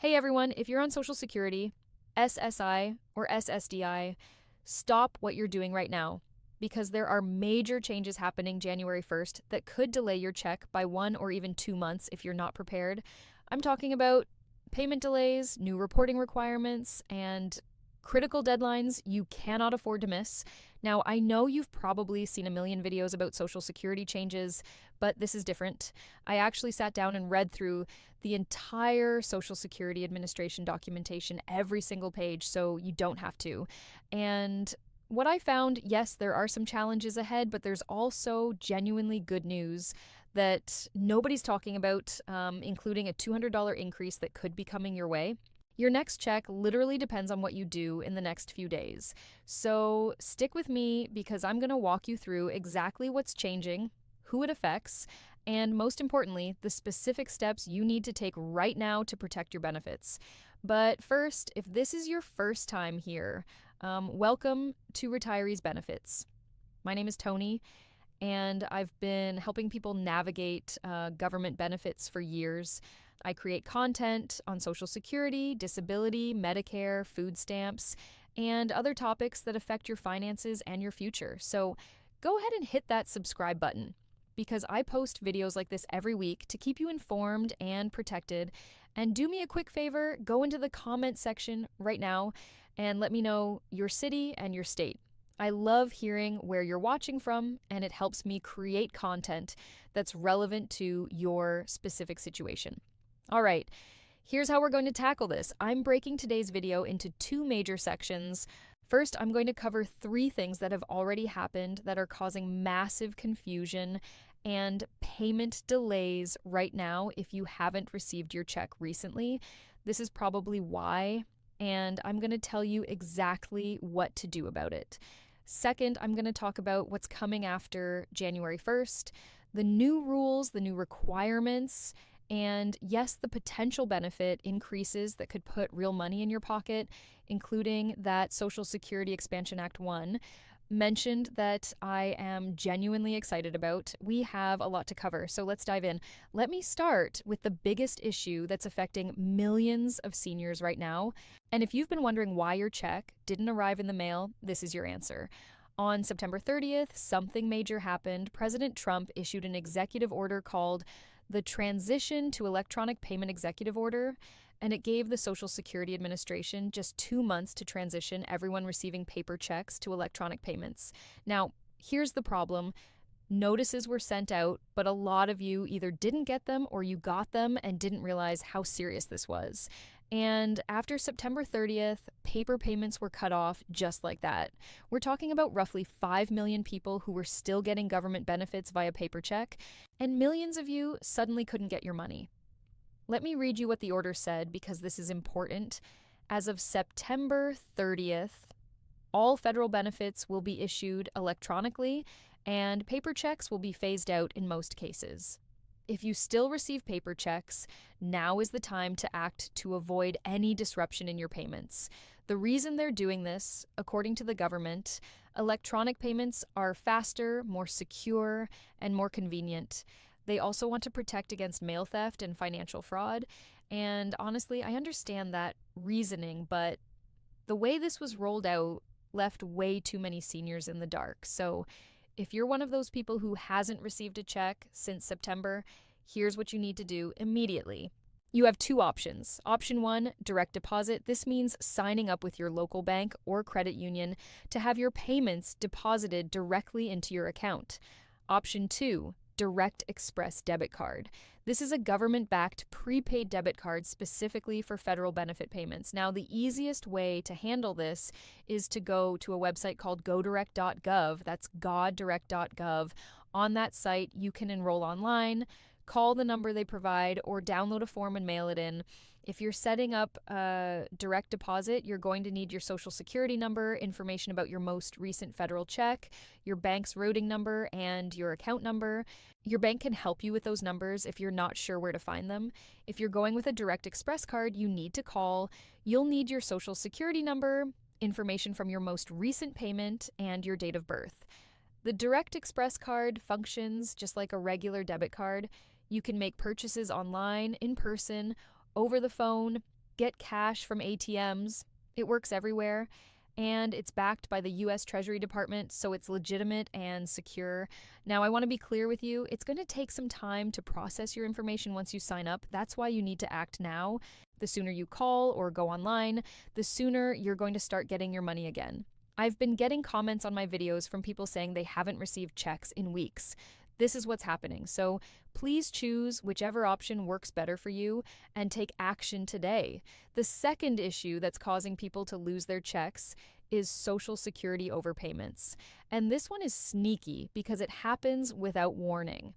Hey everyone, if you're on Social Security, SSI, or SSDI, stop what you're doing right now because there are major changes happening January 1st that could delay your check by 1 or even 2 months if you're not prepared. I'm talking about payment delays, new reporting requirements, and critical deadlines you cannot afford to miss. Now, I know you've probably seen a million videos about Social Security changes, but this is different. I actually sat down and read through the entire Social Security Administration documentation, every single page, so you don't have to. And what I found, yes, there are some challenges ahead, but there's also genuinely good news that nobody's talking about, including a $200 increase that could be coming your way. Your next check literally depends on what you do in the next few days. So stick with me because I'm going to walk you through exactly what's changing, who it affects, and most importantly, the specific steps you need to take right now to protect your benefits. But first, if this is your first time here, welcome to Retirees Benefits. My name is Tony, and I've been helping people navigate government benefits for years. I create content on Social Security, disability, Medicare, food stamps, and other topics that affect your finances and your future. So go ahead and hit that subscribe button because I post videos like this every week to keep you informed and protected. And do me a quick favor, go into the comment section right now and let me know your city and your state. I love hearing where you're watching from, and it helps me create content that's relevant to your specific situation. All right, here's how we're going to tackle this. I'm breaking today's video into two major sections. First, I'm going to cover 3 things that have already happened that are causing massive confusion and payment delays right now if you haven't received your check recently. This is probably why, and I'm going to tell you exactly what to do about it. Second, I'm going to talk about what's coming after January 1st, the new rules, the new requirements, and yes, the potential benefit increases that could put real money in your pocket, including that Social Security Expansion Act 1 mentioned that I am genuinely excited about. We have a lot to cover, so let's dive in. Let me start with the biggest issue that's affecting millions of seniors right now. And if you've been wondering why your check didn't arrive in the mail, this is your answer. On September 30th, something major happened. President Trump issued an executive order called the Transition to Electronic Payment Executive Order, and it gave the Social Security Administration just 2 months to transition everyone receiving paper checks to electronic payments. Now, here's the problem. Notices were sent out, but a lot of you either didn't get them or you got them and didn't realize how serious this was. And after September 30th, paper payments were cut off just like that. We're talking about roughly 5 million people who were still getting government benefits via paper check, and millions of you suddenly couldn't get your money. Let me read you what the order said because this is important. As of September 30th, all federal benefits will be issued electronically, and paper checks will be phased out in most cases. If you still receive paper checks, now is the time to act to avoid any disruption in your payments. The reason they're doing this, according to the government, electronic payments are faster, more secure, and more convenient. They also want to protect against mail theft and financial fraud. And honestly, I understand that reasoning, but the way this was rolled out left way too many seniors in the dark. So if you're one of those people who hasn't received a check since September, here's what you need to do immediately. You have 2 options. Option 1, direct deposit. This means signing up with your local bank or credit union to have your payments deposited directly into your account. Option 2, Direct Express debit card. This is a government-backed prepaid debit card specifically for federal benefit payments. Now, the easiest way to handle this is to go to a website called godirect.gov. That's goddirect.gov. On that site, you can enroll online, call the number they provide, or download a form and mail it in. If you're setting up a direct deposit, you're going to need your Social Security number, information about your most recent federal check, your bank's routing number, and your account number. Your bank can help you with those numbers if you're not sure where to find them. If you're going with a Direct Express card, you need to call. You'll need your Social Security number, information from your most recent payment, and your date of birth. The Direct Express card functions just like a regular debit card. You can make purchases online, in person, over the phone, get cash from ATMs. It works everywhere, and it's backed by the US Treasury Department, so it's legitimate and secure. Now, I want to be clear with you, it's going to take some time to process your information once you sign up. That's why you need to act now. The sooner you call or go online, the sooner you're going to start getting your money again. I've been getting comments on my videos from people saying they haven't received checks in weeks. This is what's happening. So please choose whichever option works better for you and take action today. The second issue that's causing people to lose their checks is Social Security overpayments. And this one is sneaky because it happens without warning.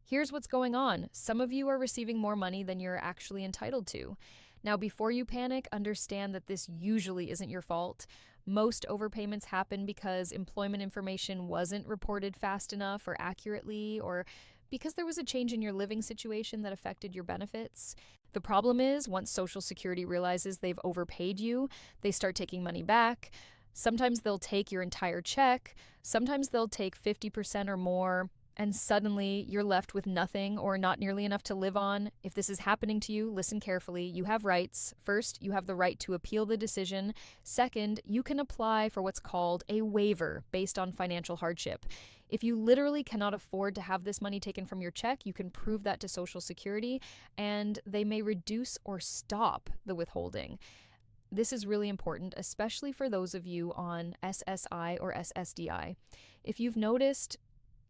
Here's what's going on. Some of you are receiving more money than you're actually entitled to. Now, before you panic, understand that this usually isn't your fault. Most overpayments happen because employment information wasn't reported fast enough or accurately, or because there was a change in your living situation that affected your benefits. The problem is, once Social Security realizes they've overpaid you, they start taking money back. Sometimes they'll take your entire check. Sometimes they'll take 50% or more. And suddenly you're left with nothing or not nearly enough to live on. If this is happening to you, listen carefully. You have rights. First, you have the right to appeal the decision. Second, you can apply for what's called a waiver based on financial hardship. If you literally cannot afford to have this money taken from your check, you can prove that to Social Security, and they may reduce or stop the withholding. This is really important, especially for those of you on SSI or SSDI. If you've noticed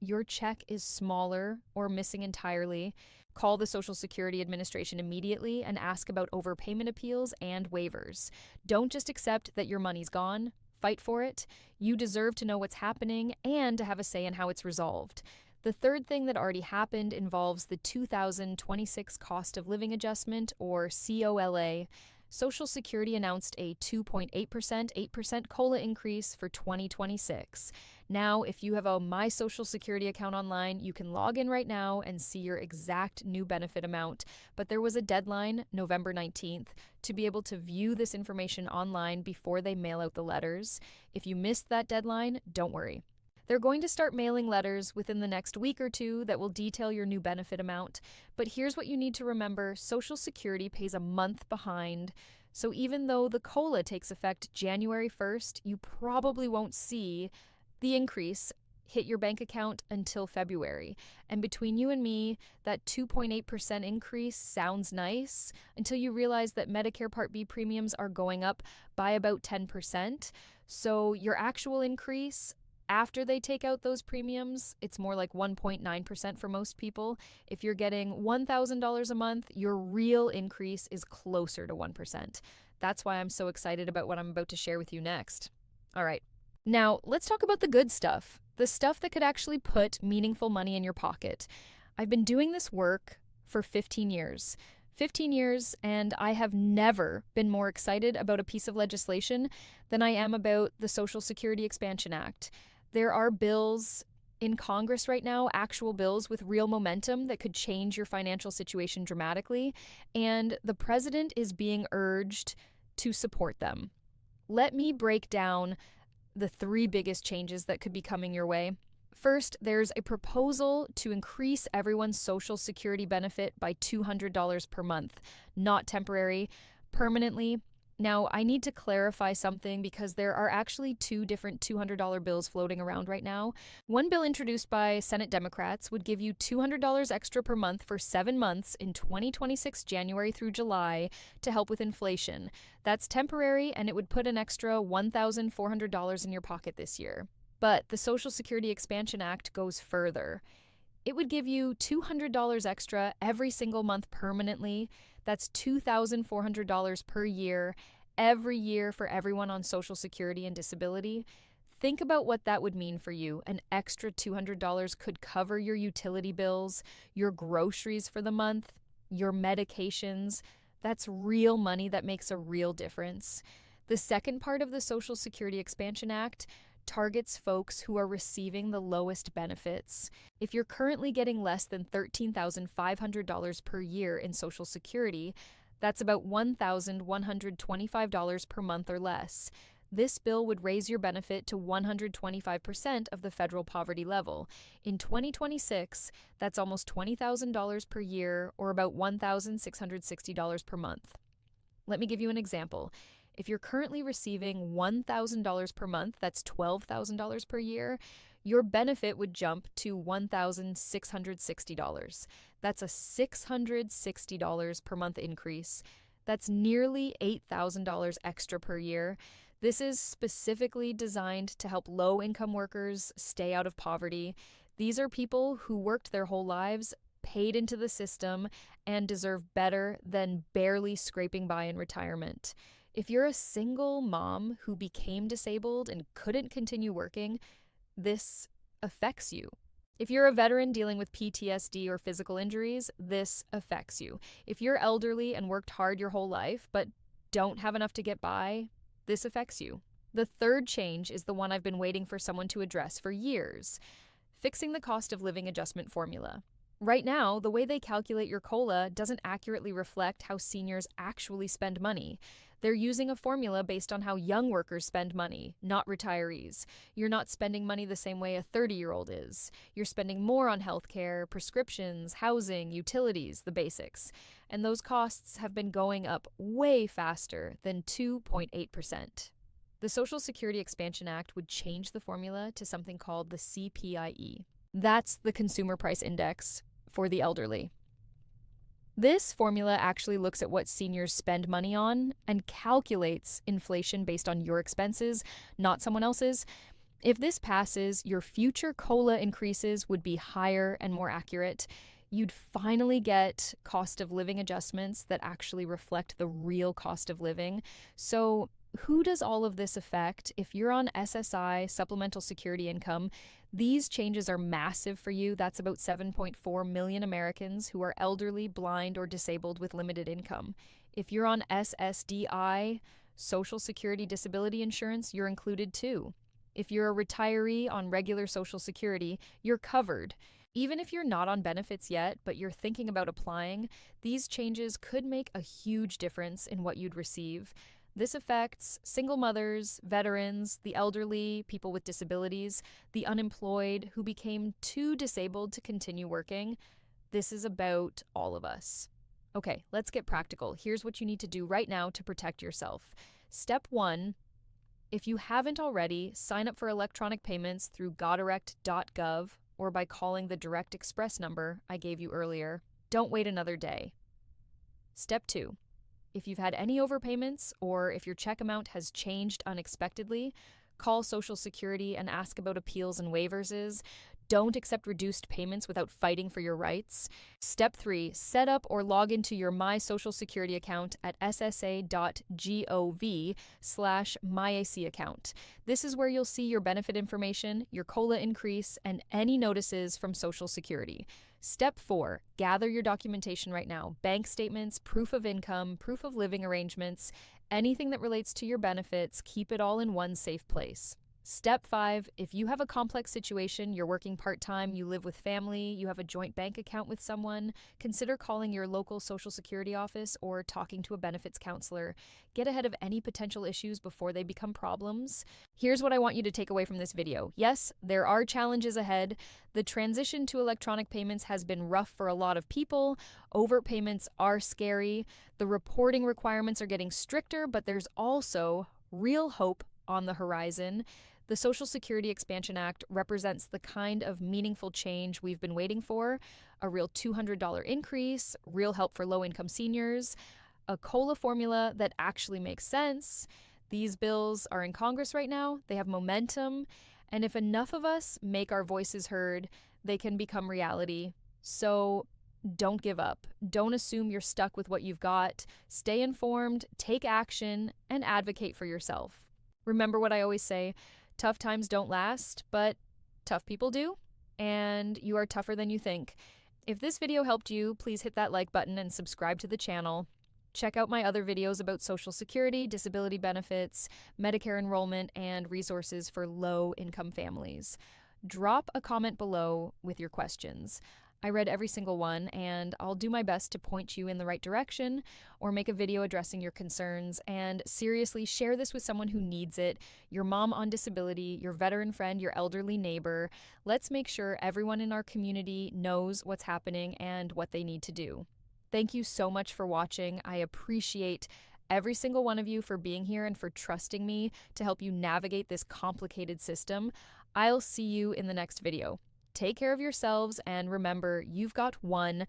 your check is smaller or missing entirely, call the Social Security Administration immediately and ask about overpayment appeals and waivers. Don't just accept that your money's gone. Fight for it. You deserve to know what's happening and to have a say in how it's resolved. The third thing that already happened involves the 2026 Cost of Living Adjustment, or COLA. Social Security announced a 2.8%, 8% COLA increase for 2026. Now, if you have a My Social Security account online, you can log in right now and see your exact new benefit amount. But there was a deadline, November 19th, to be able to view this information online before they mail out the letters. If you missed that deadline, don't worry. They're going to start mailing letters within the next week or two that will detail your new benefit amount. But here's what you need to remember. Social Security pays a month behind. So even though the COLA takes effect January 1st, you probably won't see the increase hit your bank account until February. And between you and me, that 2.8% increase sounds nice until you realize that Medicare Part B premiums are going up by about 10%. So your actual increase after they take out those premiums, it's more like 1.9% for most people. If you're getting $1,000 a month, your real increase is closer to 1%. That's why I'm so excited about what I'm about to share with you next. All right. Now, let's talk about the good stuff, the stuff that could actually put meaningful money in your pocket. I've been doing this work for 15 years. 15 years, and I have never been more excited about a piece of legislation than I am about the Social Security Expansion Act. There are bills in Congress right now, actual bills with real momentum that could change your financial situation dramatically, and the president is being urged to support them. Let me break down the three biggest changes that could be coming your way. First, there's a proposal to increase everyone's Social Security benefit by $200 per month, not temporary, permanently. Now, I need to clarify something because there are actually two different $200 bills floating around right now. One bill introduced by Senate Democrats would give you $200 extra per month for 7 months in 2026 January through July to help with inflation. That's temporary, and it would put an extra $1,400 in your pocket this year. But the Social Security Expansion Act goes further. It would give you $200 extra every single month permanently. That's $2,400 per year, every year for everyone on Social Security and disability. Think about what that would mean for you. An extra $200 could cover your utility bills, your groceries for the month, your medications. That's real money that makes a real difference. The second part of the Social Security Expansion Act targets folks who are receiving the lowest benefits. If you're currently getting less than $13,500 per year in Social Security, that's about $1,125 per month or less. This bill would raise your benefit to 125% of the federal poverty level. In 2026, that's almost $20,000 per year, or about $1,660 per month. Let me give you an example. If you're currently receiving $1,000 per month, that's $12,000 per year, your benefit would jump to $1,660. That's a $660 per month increase. That's nearly $8,000 extra per year. This is specifically designed to help low-income workers stay out of poverty. These are people who worked their whole lives, paid into the system, and deserve better than barely scraping by in retirement. If you're a single mom who became disabled and couldn't continue working, this affects you. If you're a veteran dealing with PTSD or physical injuries, this affects you. If you're elderly and worked hard your whole life but don't have enough to get by, this affects you. The third change is the one I've been waiting for someone to address for years: fixing the cost of living adjustment formula. Right now, the way they calculate your COLA doesn't accurately reflect how seniors actually spend money. They're using a formula based on how young workers spend money, not retirees. You're not spending money the same way a 30-year-old is. You're spending more on healthcare, prescriptions, housing, utilities, the basics. And those costs have been going up way faster than 2.8%. The Social Security Expansion Act would change the formula to something called the CPIE. That's the Consumer Price Index for the elderly. This formula actually looks at what seniors spend money on and calculates inflation based on your expenses, not someone else's. If this passes, your future COLA increases would be higher and more accurate. You'd finally get cost of living adjustments that actually reflect the real cost of living. So, who does all of this affect? If you're on SSI, supplemental security income, these changes are massive for you. That's about 7.4 million Americans who are elderly, blind, or disabled with limited income. If you're on SSDI, Social Security Disability Insurance, you're included too. If you're a retiree on regular Social Security, you're covered. Even if you're not on benefits yet, but you're thinking about applying, these changes could make a huge difference in what you'd receive. This affects single mothers, veterans, the elderly, people with disabilities, the unemployed who became too disabled to continue working. This is about all of us. Okay, let's get practical. Here's what you need to do right now to protect yourself. Step 1, if you haven't already, sign up for electronic payments through godirect.gov or by calling the Direct Express number I gave you earlier. Don't wait another day. Step 2. If you've had any overpayments or if your check amount has changed unexpectedly, call Social Security and ask about appeals and waivers. Don't accept reduced payments without fighting for your rights. Step 3, set up or log into your My Social Security account at ssa.gov/myac account. This is where you'll see your benefit information, your COLA increase, and any notices from Social Security. Step 4, gather your documentation right now: bank statements, proof of income, proof of living arrangements, anything that relates to your benefits. Keep it all in one safe place. Step 5, if you have a complex situation, you're working part-time, you live with family, you have a joint bank account with someone, consider calling your local Social Security office or talking to a benefits counselor. Get ahead of any potential issues before they become problems. Here's what I want you to take away from this video. Yes, there are challenges ahead. The transition to electronic payments has been rough for a lot of people. Overpayments are scary. The reporting requirements are getting stricter, but there's also real hope on the horizon. The Social Security Expansion Act represents the kind of meaningful change we've been waiting for: a real $200 increase, real help for low-income seniors, a COLA formula that actually makes sense. These bills are in Congress right now, they have momentum, and if enough of us make our voices heard, they can become reality. So don't give up. Don't assume you're stuck with what you've got. Stay informed, take action, and advocate for yourself. Remember what I always say: tough times don't last, but tough people do, and you are tougher than you think. If this video helped you, please hit that like button and subscribe to the channel. Check out my other videos about Social Security, disability benefits, Medicare enrollment, and resources for low-income families. Drop a comment below with your questions. I read every single one, and I'll do my best to point you in the right direction or make a video addressing your concerns. And seriously, share this with someone who needs it: your mom on disability, your veteran friend, your elderly neighbor. Let's make sure everyone in our community knows what's happening and what they need to do. Thank you so much for watching. I appreciate every single one of you for being here and for trusting me to help you navigate this complicated system. I'll see you in the next video. Take care of yourselves, and remember, you've got one